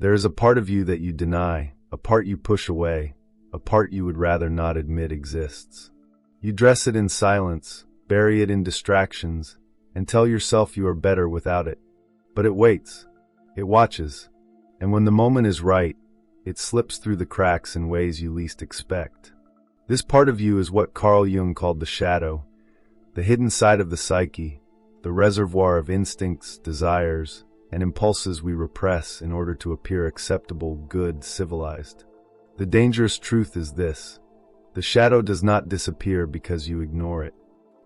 There is a part of you that you deny, a part you push away, a part you would rather not admit exists. You dress it in silence, bury it in distractions, and tell yourself you are better without it. But it waits, it watches, and when the moment is right, it slips through the cracks in ways you least expect. This part of you is what Carl Jung called the shadow, the hidden side of the psyche, the reservoir of instincts, desires, and impulses we repress in order to appear acceptable, good, civilized. The dangerous truth is this: the shadow does not disappear because you ignore it.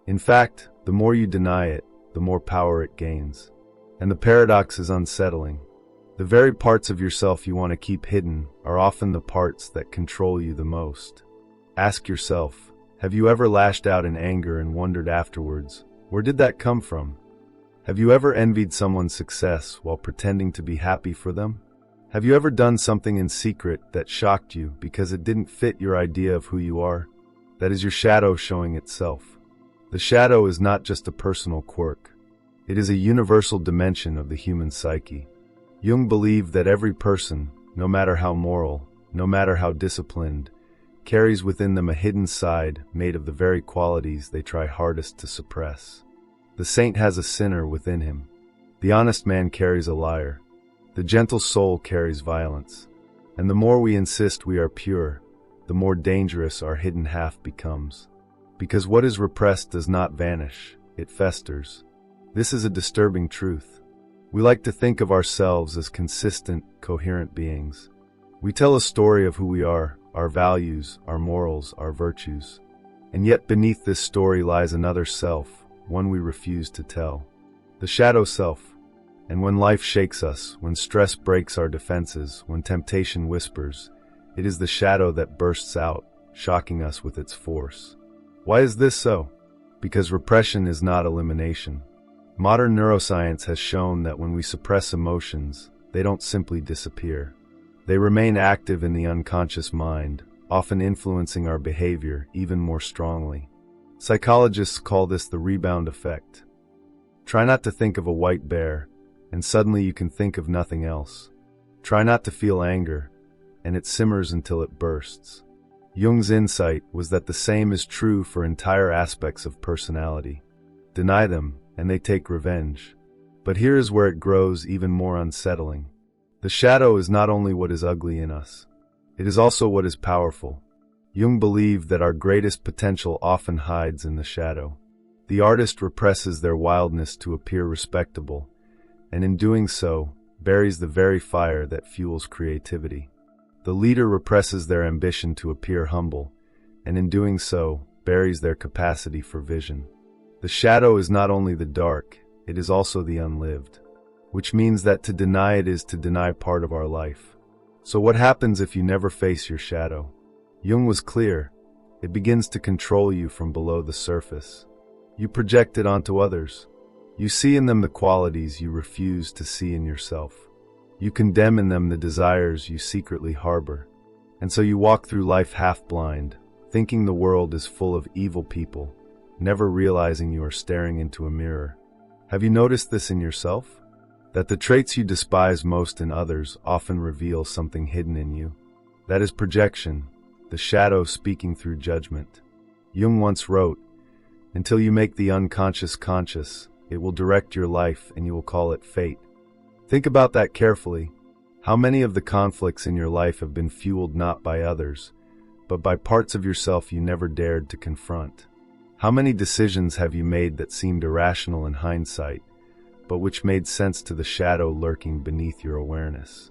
In fact, the more you deny it, the more power it gains. And the paradox is unsettling. The very parts of yourself you want to keep hidden are often the parts that control you the most. Ask yourself, have you ever lashed out in anger and wondered afterwards, where did that come from? Have you ever envied someone's success while pretending to be happy for them? Have you ever done something in secret that shocked you because it didn't fit your idea of who you are? That is your shadow showing itself. The shadow is not just a personal quirk. It is a universal dimension of the human psyche. Jung believed that every person, no matter how moral, no matter how disciplined, carries within them a hidden side made of the very qualities they try hardest to suppress. The saint has a sinner within him. The honest man carries a liar. The gentle soul carries violence. And the more we insist we are pure, the more dangerous our hidden half becomes. Because what is repressed does not vanish, it festers. This is a disturbing truth. We like to think of ourselves as consistent, coherent beings. We tell a story of who we are, our values, our morals, our virtues. And yet beneath this story lies another self, one we refuse to tell. The shadow self. And when life shakes us, when stress breaks our defenses, when temptation whispers, it is the shadow that bursts out, shocking us with its force. Why is this so? Because repression is not elimination. Modern neuroscience has shown that when we suppress emotions, they don't simply disappear. They remain active in the unconscious mind, often influencing our behavior even more strongly. Psychologists call this the rebound effect. Try not to think of a white bear, and suddenly you can think of nothing else. Try not to feel anger, and it simmers until it bursts. Jung's insight was that the same is true for entire aspects of personality. Deny them, and they take revenge. But here is where it grows even more unsettling. The shadow is not only what is ugly in us, it is also what is powerful. Jung believed that our greatest potential often hides in the shadow. The artist represses their wildness to appear respectable, and in doing so, buries the very fire that fuels creativity. The leader represses their ambition to appear humble, and in doing so, buries their capacity for vision. The shadow is not only the dark, it is also the unlived, which means that to deny it is to deny part of our life. So what happens if you never face your shadow? Jung was clear. It begins to control you from below the surface. You project it onto others. You see in them the qualities you refuse to see in yourself. You condemn in them the desires you secretly harbor. And so you walk through life half blind, thinking the world is full of evil people, never realizing you are staring into a mirror. Have you noticed this in yourself? That the traits you despise most in others often reveal something hidden in you. That is projection, the shadow speaking through judgment. Jung once wrote, "Until you make the unconscious conscious, it will direct your life and you will call it fate." Think about that carefully. How many of the conflicts in your life have been fueled not by others, but by parts of yourself you never dared to confront? How many decisions have you made that seemed irrational in hindsight, but which made sense to the shadow lurking beneath your awareness?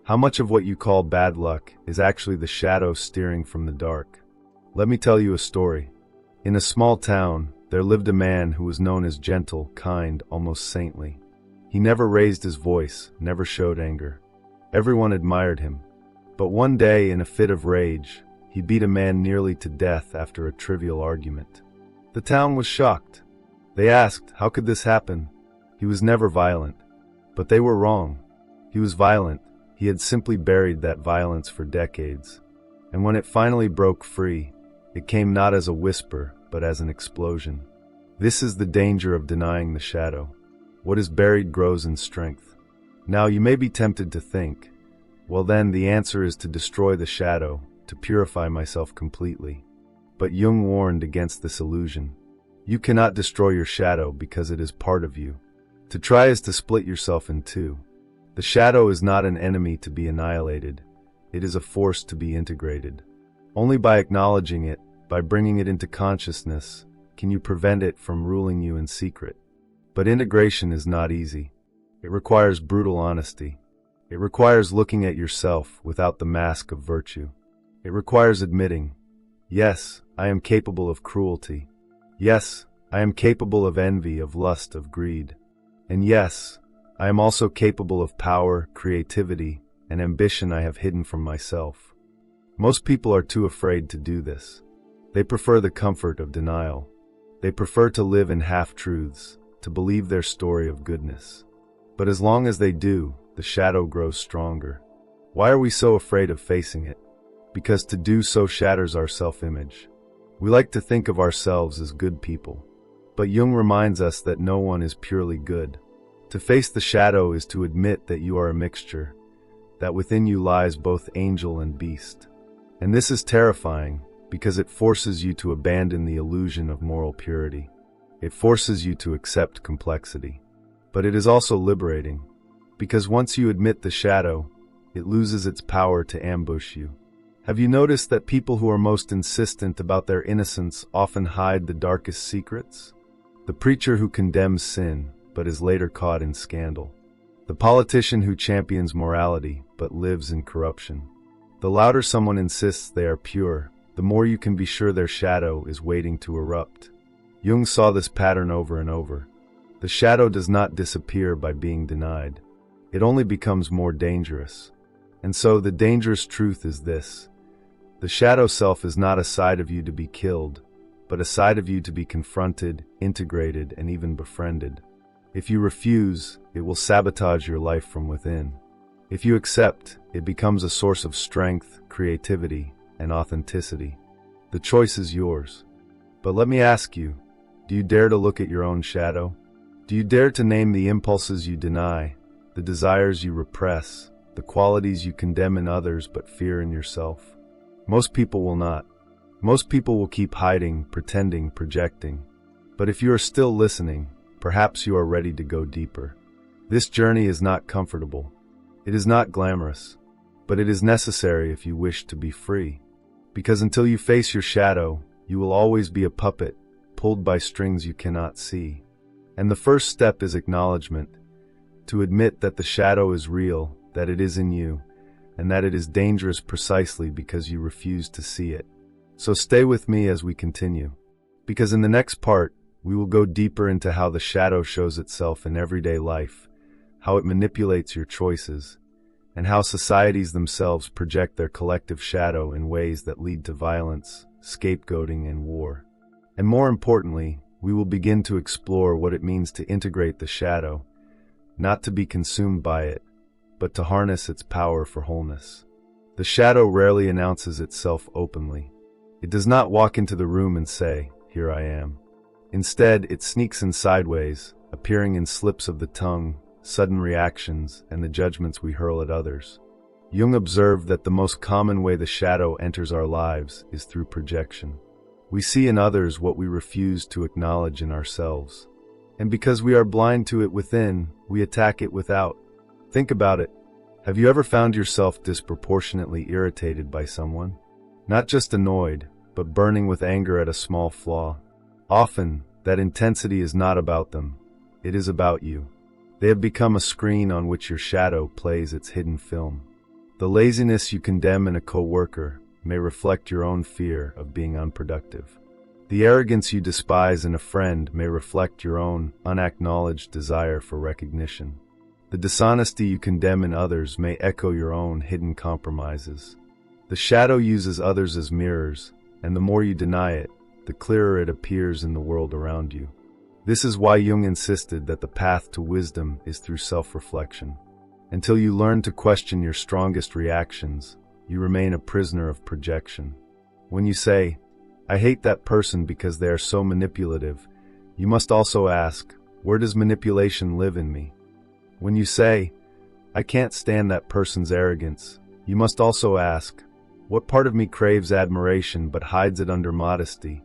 How much of what you call bad luck is actually the shadow steering from the dark? Let me tell you a story. In a small town, there lived a man who was known as gentle, kind, almost saintly. He never raised his voice, never showed anger. Everyone admired him. But one day, in a fit of rage, he beat a man nearly to death after a trivial argument. The town was shocked. They asked, how could this happen? He was never violent. But they were wrong. He was violent. He had simply buried that violence for decades. And when it finally broke free, it came not as a whisper, but as an explosion. This is the danger of denying the shadow. What is buried grows in strength. Now you may be tempted to think, Well then, the answer is to destroy the shadow, to purify myself completely. But Jung warned against this illusion. You cannot destroy your shadow because it is part of you. To try is to split yourself in two. The shadow is not an enemy to be annihilated. It is a force to be integrated. Only by acknowledging it, by bringing it into consciousness, can you prevent it from ruling you in secret. But integration is not easy. It requires brutal honesty. It requires looking at yourself without the mask of virtue. It requires admitting, yes, I am capable of cruelty. Yes, I am capable of envy, of lust, of greed. And yes, I am also capable of power, creativity, and ambition I have hidden from myself. Most people are too afraid to do this. They prefer the comfort of denial. They prefer to live in half-truths, to believe their story of goodness. But as long as they do, the shadow grows stronger. Why are we so afraid of facing it? Because to do so shatters our self-image. We like to think of ourselves as good people. But Jung reminds us that no one is purely good. To face the shadow is to admit that you are a mixture, that within you lies both angel and beast. And this is terrifying, because it forces you to abandon the illusion of moral purity. It forces you to accept complexity. But it is also liberating, because once you admit the shadow, it loses its power to ambush you. Have you noticed that people who are most insistent about their innocence often hide the darkest secrets? The preacher who condemns sin, but is later caught in scandal. The politician who champions morality, but lives in corruption. The louder someone insists they are pure, the more you can be sure their shadow is waiting to erupt. Jung saw this pattern over and over. The shadow does not disappear by being denied. It only becomes more dangerous. And so the dangerous truth is this. The shadow self is not a side of you to be killed, but a side of you to be confronted, integrated, and even befriended. If you refuse, it will sabotage your life from within. If you accept, it becomes a source of strength, creativity, and authenticity. The choice is yours. But let me ask you, do you dare to look at your own shadow? Do you dare to name the impulses you deny, the desires you repress, the qualities you condemn in others but fear in yourself? Most people will not. Most people will keep hiding, pretending, projecting. But if you are still listening, perhaps you are ready to go deeper. This journey is not comfortable. It is not glamorous, but it is necessary if you wish to be free. Because until you face your shadow, you will always be a puppet, pulled by strings you cannot see. And the first step is acknowledgement, to admit that the shadow is real, that it is in you, and that it is dangerous precisely because you refuse to see it. So stay with me as we continue, because in the next part, we will go deeper into how the shadow shows itself in everyday life, how it manipulates your choices, and how societies themselves project their collective shadow in ways that lead to violence, scapegoating, and war. And more importantly, we will begin to explore what it means to integrate the shadow, not to be consumed by it, but to harness its power for wholeness. The shadow rarely announces itself openly. It does not walk into the room and say, "Here I am." Instead, it sneaks in sideways, appearing in slips of the tongue, sudden reactions, and the judgments we hurl at others. Jung observed that the most common way the shadow enters our lives is through projection. We see in others what we refuse to acknowledge in ourselves. And because we are blind to it within, we attack it without. Think about it. Have you ever found yourself disproportionately irritated by someone? Not just annoyed, but burning with anger at a small flaw. Often, that intensity is not about them. It is about you. They have become a screen on which your shadow plays its hidden film. The laziness you condemn in a coworker may reflect your own fear of being unproductive. The arrogance you despise in a friend may reflect your own unacknowledged desire for recognition. The dishonesty you condemn in others may echo your own hidden compromises. The shadow uses others as mirrors, and the more you deny it, the clearer it appears in the world around you. This is why Jung insisted that the path to wisdom is through self-reflection. Until you learn to question your strongest reactions, you remain a prisoner of projection. When you say, "I hate that person because they are so manipulative," you must also ask, where does manipulation live in me? When you say, "I can't stand that person's arrogance," You must also ask, what part of me craves admiration but hides it under modesty?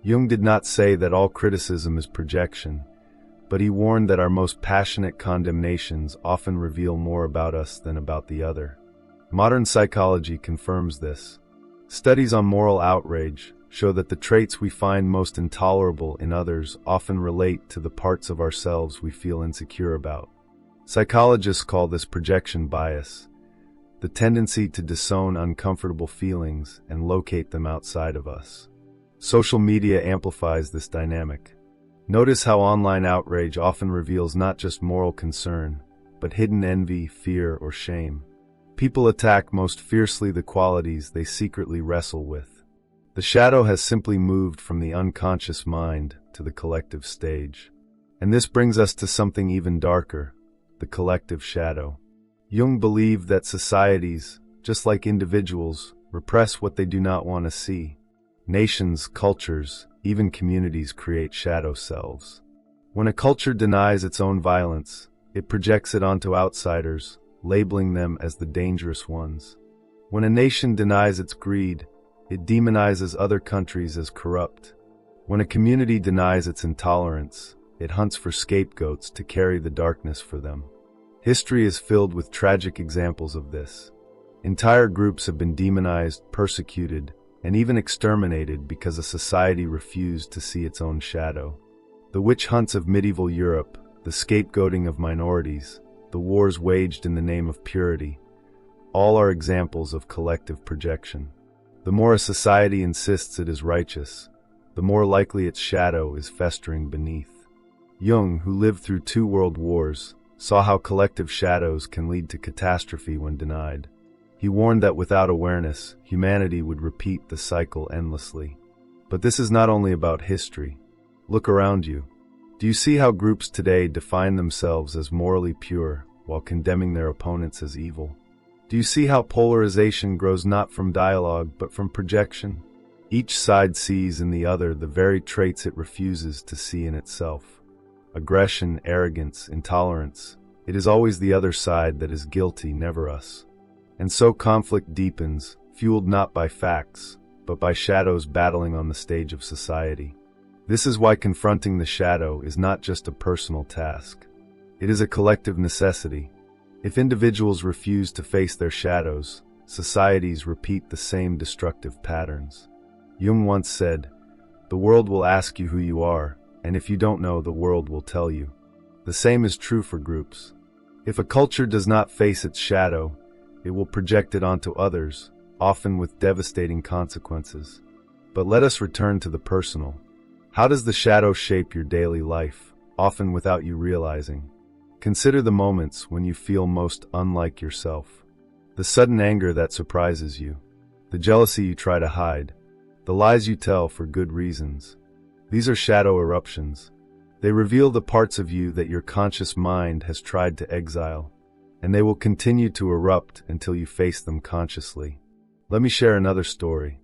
Jung did not say that all criticism is projection, but he warned that our most passionate condemnations often reveal more about us than about the other. Modern psychology confirms this. Studies on moral outrage show that the traits we find most intolerable in others often relate to the parts of ourselves we feel insecure about. Psychologists call this projection bias, the tendency to disown uncomfortable feelings and locate them outside of us. Social media amplifies this dynamic. Notice how online outrage often reveals not just moral concern, but hidden envy, fear, or shame. People attack most fiercely the qualities they secretly wrestle with. The shadow has simply moved from the unconscious mind to the collective stage. And this brings us to something even darker, the collective shadow. Jung believed that societies, just like individuals, repress what they do not want to see. Nations, cultures, even communities create shadow selves. When a culture denies its own violence, it projects it onto outsiders, labeling them as the dangerous ones. When a nation denies its greed, it demonizes other countries as corrupt. When a community denies its intolerance, it hunts for scapegoats to carry the darkness for them. History is filled with tragic examples of this. Entire groups have been demonized, persecuted, and even exterminated because a society refused to see its own shadow. The witch hunts of medieval Europe, the scapegoating of minorities, the wars waged in the name of purity, all are examples of collective projection. The more a society insists it is righteous, the more likely its shadow is festering beneath. Jung, who lived through 2 world wars, saw how collective shadows can lead to catastrophe when denied. He warned that without awareness, humanity would repeat the cycle endlessly. But this is not only about history. Look around you. Do you see how groups today define themselves as morally pure while condemning their opponents as evil? Do you see how polarization grows not from dialogue but from projection? Each side sees in the other the very traits it refuses to see in itself. Aggression, arrogance, intolerance. It is always the other side that is guilty, never us. And so conflict deepens, fueled not by facts, but by shadows battling on the stage of society. This is why confronting the shadow is not just a personal task. It is a collective necessity. If individuals refuse to face their shadows, societies repeat the same destructive patterns. Jung once said, "The world will ask you who you are, and if you don't know, the world will tell you." The same is true for groups. If a culture does not face its shadow, it will project it onto others, often with devastating consequences. But let us return to the personal. How does the shadow shape your daily life, often without you realizing? Consider the moments when you feel most unlike yourself. The sudden anger that surprises you. The jealousy you try to hide. The lies you tell for good reasons. These are shadow eruptions. They reveal the parts of you that your conscious mind has tried to exile. And they will continue to erupt until you face them consciously. Let me share another story.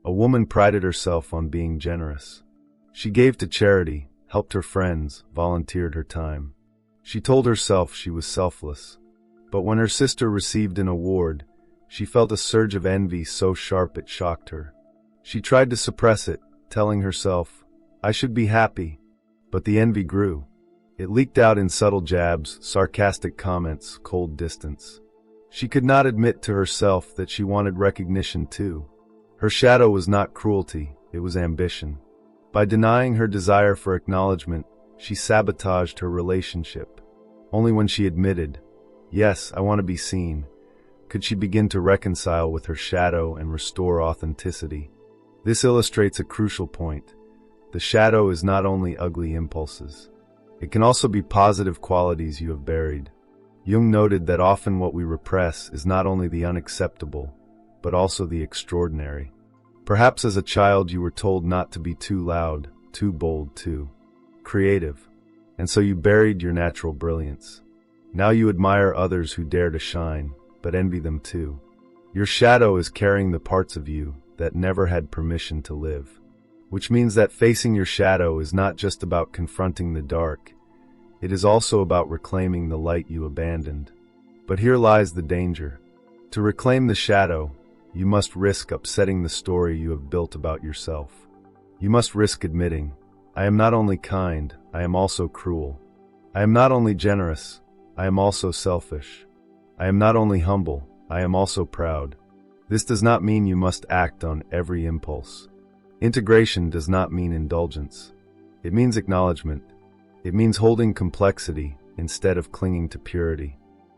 A woman prided herself on being generous. She gave to charity, helped her friends, volunteered her time. She told herself she was selfless. But when her sister received an award, she felt a surge of envy so sharp it shocked her. She tried to suppress it, telling herself, "I should be happy." But the envy grew. It leaked out in subtle jabs, sarcastic comments, cold distance. She could not admit to herself that she wanted recognition too. Her shadow was not cruelty, it was ambition. By denying her desire for acknowledgement, she sabotaged her relationship. Only when she admitted, "Yes, I want to be seen," could she begin to reconcile with her shadow and restore authenticity. This illustrates a crucial point. The shadow is not only ugly impulses. It can also be positive qualities you have buried. Jung noted that often what we repress is not only the unacceptable, but also the extraordinary. Perhaps as a child you were told not to be too loud, too bold, too creative, and so you buried your natural brilliance. Now you admire others who dare to shine, but envy them too. Your shadow is carrying the parts of you that never had permission to live. Which means that facing your shadow is not just about confronting the dark, it is also about reclaiming the light you abandoned. But here lies the danger. To reclaim the shadow, you must risk upsetting the story you have built about yourself. You must risk admitting, I am not only kind, I am also cruel. I am not only generous, I am also selfish. I am not only humble, I am also proud. This does not mean you must act on every impulse. Integration does not mean indulgence. It means acknowledgement. It means holding complexity instead of clinging to purity.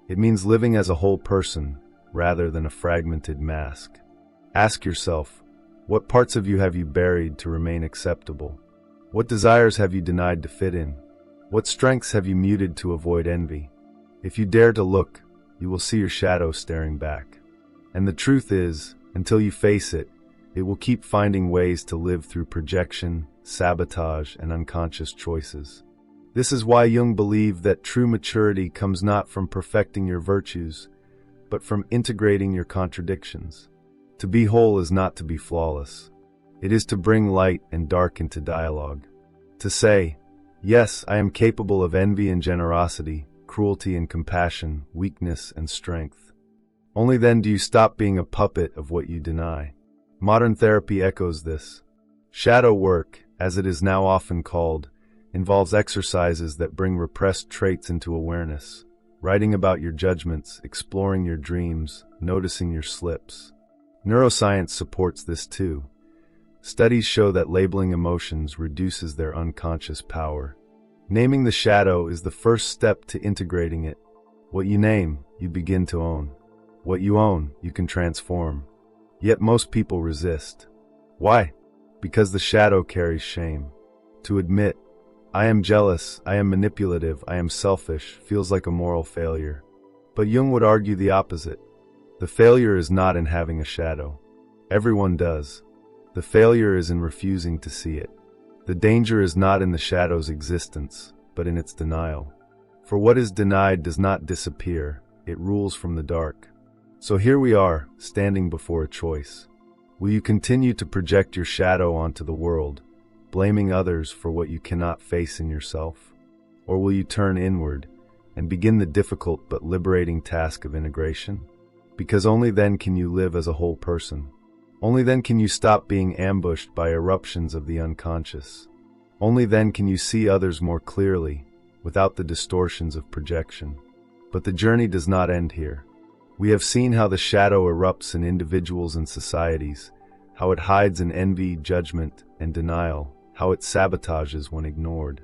It means living as a whole person rather than a fragmented mask. Ask yourself, what parts of you have you buried to remain acceptable? What desires have you denied to fit in? What strengths have you muted to avoid envy? If you dare to look, you will see your shadow staring back. And the truth is, until you face it, it will keep finding ways to live through projection, sabotage, and unconscious choices. This is why Jung believed that true maturity comes not from perfecting your virtues, but from integrating your contradictions. To be whole is not to be flawless. It is to bring light and dark into dialogue. To say, yes, I am capable of envy and generosity, cruelty and compassion, weakness and strength. Only then do you stop being a puppet of what you deny. Modern therapy echoes this. Shadow work, as it is now often called, involves exercises that bring repressed traits into awareness. Writing about your judgments, exploring your dreams, noticing your slips. Neuroscience supports this too. Studies show that labeling emotions reduces their unconscious power. Naming the shadow is the first step to integrating it. What you name, you begin to own. What you own, you can transform. Yet most people resist. Why? Because the shadow carries shame. To admit, I am jealous, I am manipulative, I am selfish, feels like a moral failure. But Jung would argue the opposite. The failure is not in having a shadow. Everyone does. The failure is in refusing to see it. The danger is not in the shadow's existence, but in its denial. For what is denied does not disappear, it rules from the dark. So here we are, standing before a choice. Will you continue to project your shadow onto the world, blaming others for what you cannot face in yourself? Or will you turn inward and begin the difficult but liberating task of integration? Because only then can you live as a whole person. Only then can you stop being ambushed by eruptions of the unconscious. Only then can you see others more clearly, without the distortions of projection. But the journey does not end here. We have seen how the shadow erupts in individuals and societies, how it hides in envy, judgment, and denial, how it sabotages when ignored.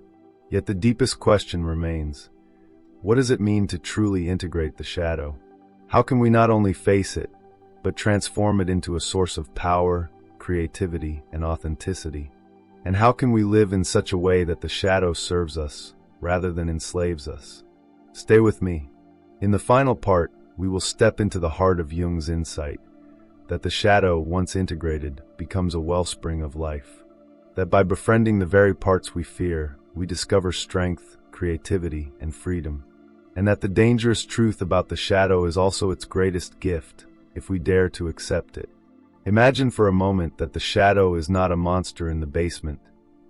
Yet the deepest question remains, what does it mean to truly integrate the shadow? How can we not only face it, but transform it into a source of power, creativity, and authenticity? And how can we live in such a way that the shadow serves us, rather than enslaves us? Stay with me. In the final part, we will step into the heart of Jung's insight, that the shadow, once integrated, becomes a wellspring of life. That by befriending the very parts we fear, we discover strength, creativity, and freedom. And that the dangerous truth about the shadow is also its greatest gift, if we dare to accept it. Imagine for a moment that the shadow is not a monster in the basement,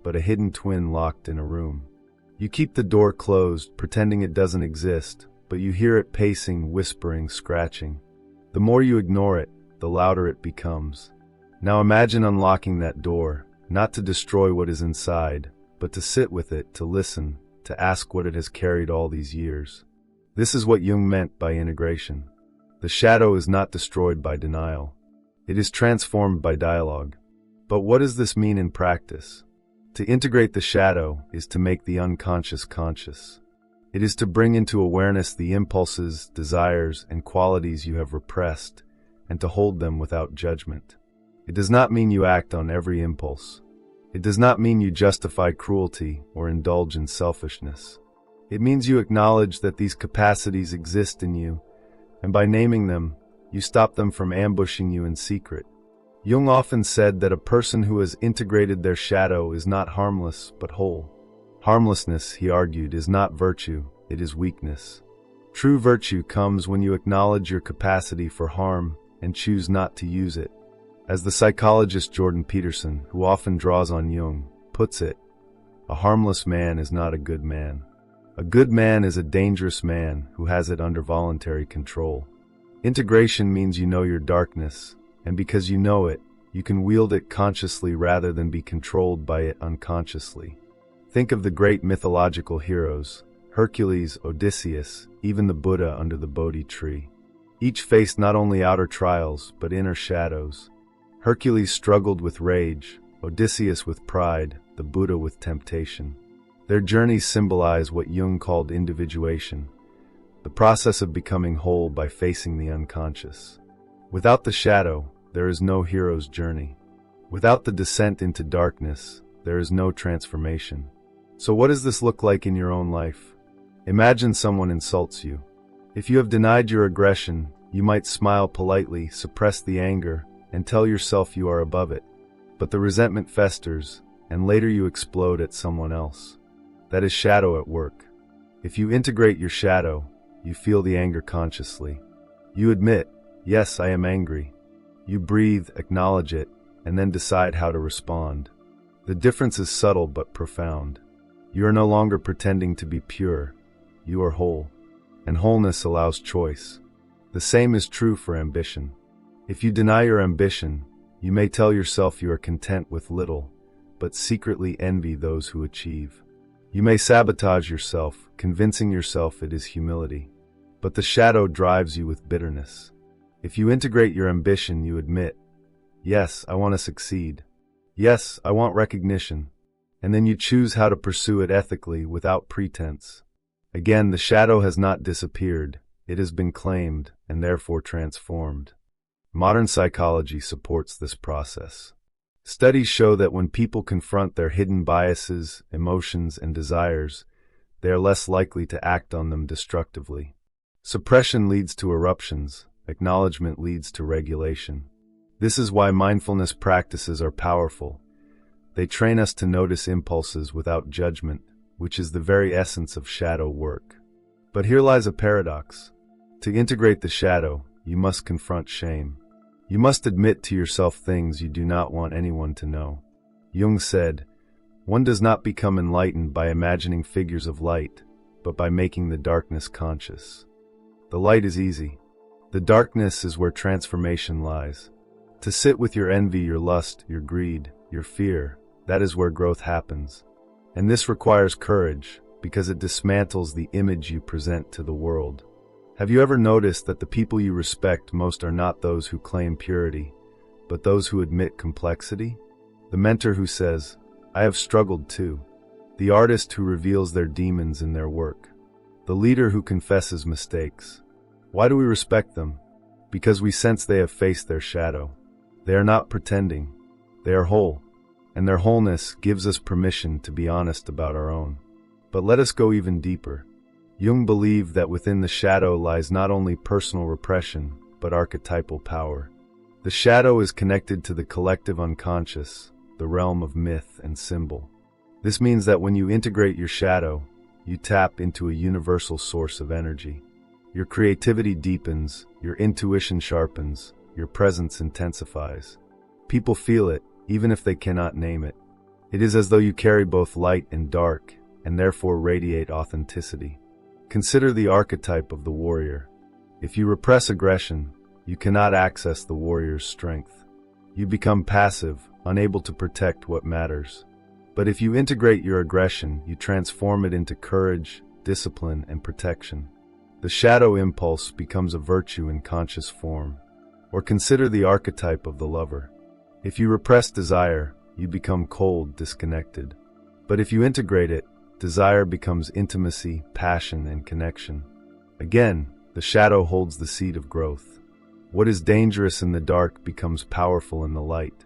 but a hidden twin locked in a room. You keep the door closed, pretending it doesn't exist, but you hear it pacing, whispering, scratching. The more you ignore it, the louder it becomes. Now imagine unlocking that door, not to destroy what is inside, but to sit with it, to listen, to ask what it has carried all these years. This is what Jung meant by integration. The shadow is not destroyed by denial. It is transformed by dialogue. But what does this mean in practice? To integrate the shadow is to make the unconscious conscious. It is to bring into awareness the impulses, desires, and qualities you have repressed, and to hold them without judgment. It does not mean you act on every impulse. It does not mean you justify cruelty or indulge in selfishness. It means you acknowledge that these capacities exist in you, and by naming them, you stop them from ambushing you in secret. Jung often said that a person who has integrated their shadow is not harmless, but whole. Harmlessness, he argued, is not virtue, it is weakness. True virtue comes when you acknowledge your capacity for harm and choose not to use it. As the psychologist Jordan Peterson, who often draws on Jung, puts it, a harmless man is not a good man. A good man is a dangerous man who has it under voluntary control. Integration means you know your darkness, and because you know it, you can wield it consciously rather than be controlled by it unconsciously. Think of the great mythological heroes, Hercules, Odysseus, even the Buddha under the Bodhi tree. Each faced not only outer trials, but inner shadows. Hercules struggled with rage, Odysseus with pride, the Buddha with temptation. Their journeys symbolize what Jung called individuation, the process of becoming whole by facing the unconscious. Without the shadow, there is no hero's journey. Without the descent into darkness, there is no transformation. So what does this look like in your own life? Imagine someone insults you. If you have denied your aggression, you might smile politely, suppress the anger, and tell yourself you are above it. But the resentment festers, and later you explode at someone else. That is shadow at work. If you integrate your shadow, you feel the anger consciously. You admit, yes, I am angry. You breathe, acknowledge it, and then decide how to respond. The difference is subtle but profound. You are no longer pretending to be pure. You are whole. And wholeness allows choice. The same is true for ambition. If you deny your ambition, you may tell yourself you are content with little, but secretly envy those who achieve. You may sabotage yourself, convincing yourself it is humility. But the shadow drives you with bitterness. If you integrate your ambition, you admit, yes, I want to succeed. Yes, I want recognition. And then you choose how to pursue it ethically without pretense. Again, the shadow has not disappeared. It has been claimed and therefore transformed. Modern psychology supports this process. Studies show that when people confront their hidden biases, emotions, and desires, they are less likely to act on them destructively. Suppression leads to eruptions. Acknowledgement leads to regulation. This is why mindfulness practices are powerful. They train us to notice impulses without judgment, which is the very essence of shadow work. But here lies a paradox. To integrate the shadow, you must confront shame. You must admit to yourself things you do not want anyone to know. Jung said, "One does not become enlightened by imagining figures of light, but by making the darkness conscious." The light is easy. The darkness is where transformation lies. To sit with your envy, your lust, your greed, your fear, that is where growth happens. And this requires courage, because it dismantles the image you present to the world. Have you ever noticed that the people you respect most are not those who claim purity, but those who admit complexity? The mentor who says, "I have struggled too." The artist who reveals their demons in their work. The leader who confesses mistakes. Why do we respect them? Because we sense they have faced their shadow. They are not pretending. They are whole. And their wholeness gives us permission to be honest about our own. But let us go even deeper. Jung believed that within the shadow lies not only personal repression, but archetypal power. The shadow is connected to the collective unconscious, the realm of myth and symbol. This means that when you integrate your shadow, you tap into a universal source of energy. Your creativity deepens, your intuition sharpens, your presence intensifies. People feel it, even if they cannot name it. It is as though you carry both light and dark, and therefore radiate authenticity. Consider the archetype of the warrior. If you repress aggression, you cannot access the warrior's strength. You become passive, unable to protect what matters. But if you integrate your aggression, you transform it into courage, discipline, and protection. The shadow impulse becomes a virtue in conscious form. Or consider the archetype of the lover. If you repress desire, you become cold, disconnected. But if you integrate it, desire becomes intimacy, passion, and connection. Again, the shadow holds the seed of growth. What is dangerous in the dark becomes powerful in the light.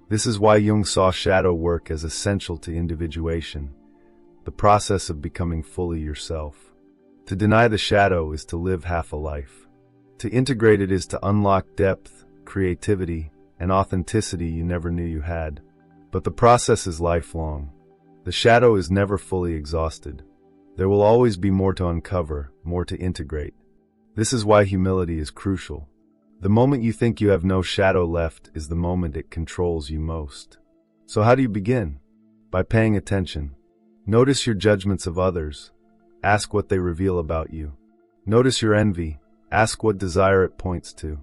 This is why Jung saw shadow work as essential to individuation, the process of becoming fully yourself. To deny the shadow is to live half a life. To integrate it is to unlock depth, creativity, and authenticity you never knew you had. But the process is lifelong. The shadow is never fully exhausted. There will always be more to uncover, more to integrate. This is why humility is crucial. The moment you think you have no shadow left is the moment it controls you most. So how do you begin? By paying attention. Notice your judgments of others. Ask what they reveal about you. Notice your envy. Ask what desire it points to.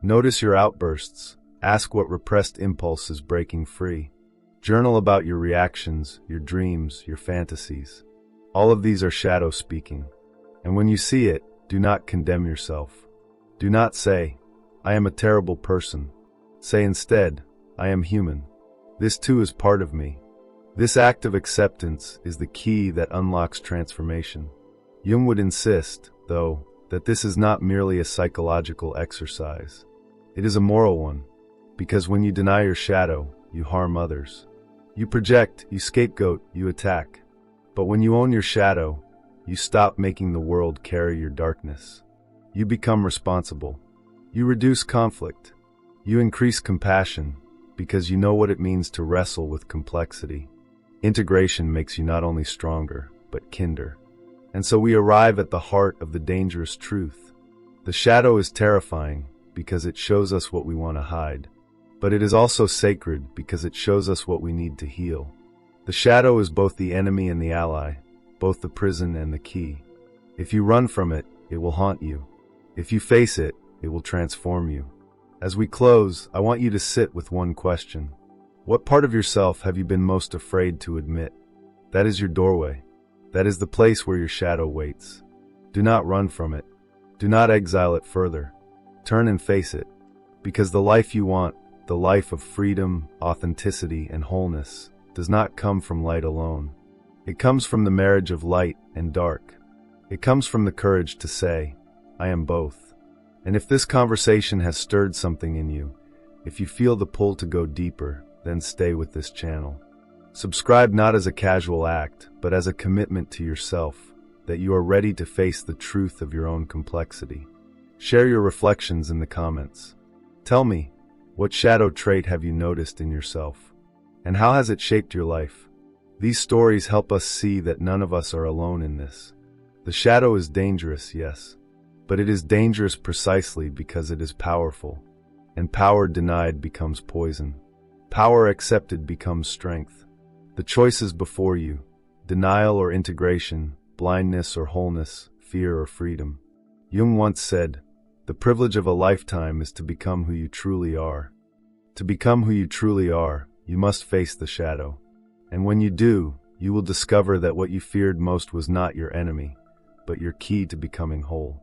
Notice your outbursts. Ask what repressed impulse is breaking free. Journal about your reactions, your dreams, your fantasies. All of these are shadow speaking. And when you see it, do not condemn yourself. Do not say, I am a terrible person. Say instead, I am human. This too is part of me. This act of acceptance is the key that unlocks transformation. Jung would insist, though, that this is not merely a psychological exercise. It is a moral one, because when you deny your shadow, you harm others. You project, you scapegoat, you attack. But when you own your shadow, you stop making the world carry your darkness. You become responsible. You reduce conflict. You increase compassion, because you know what it means to wrestle with complexity. Integration makes you not only stronger, but kinder. And so we arrive at the heart of the dangerous truth. The shadow is terrifying because it shows us what we want to hide. But it is also sacred because it shows us what we need to heal. The shadow is both the enemy and the ally, both the prison and the key. If you run from it, it will haunt you. If you face it, it will transform you. As we close, I want you to sit with one question. What part of yourself have you been most afraid to admit? That is your doorway. That is the place where your shadow waits. Do not run from it. Do not exile it further. Turn and face it. Because the life you want, the life of freedom, authenticity, and wholeness, does not come from light alone. It comes from the marriage of light and dark. It comes from the courage to say, I am both. And if this conversation has stirred something in you, if you feel the pull to go deeper, then stay with this channel. Subscribe not as a casual act, but as a commitment to yourself, that you are ready to face the truth of your own complexity. Share your reflections in the comments. Tell me, what shadow trait have you noticed in yourself? And how has it shaped your life? These stories help us see that none of us are alone in this. The shadow is dangerous, yes, but it is dangerous precisely because it is powerful, and power denied becomes poison. Power accepted becomes strength. The choice is before you: denial or integration, blindness or wholeness, fear or freedom. Jung once said, the privilege of a lifetime is to become who you truly are. To become who you truly are, you must face the shadow. And when you do, you will discover that what you feared most was not your enemy, but your key to becoming whole.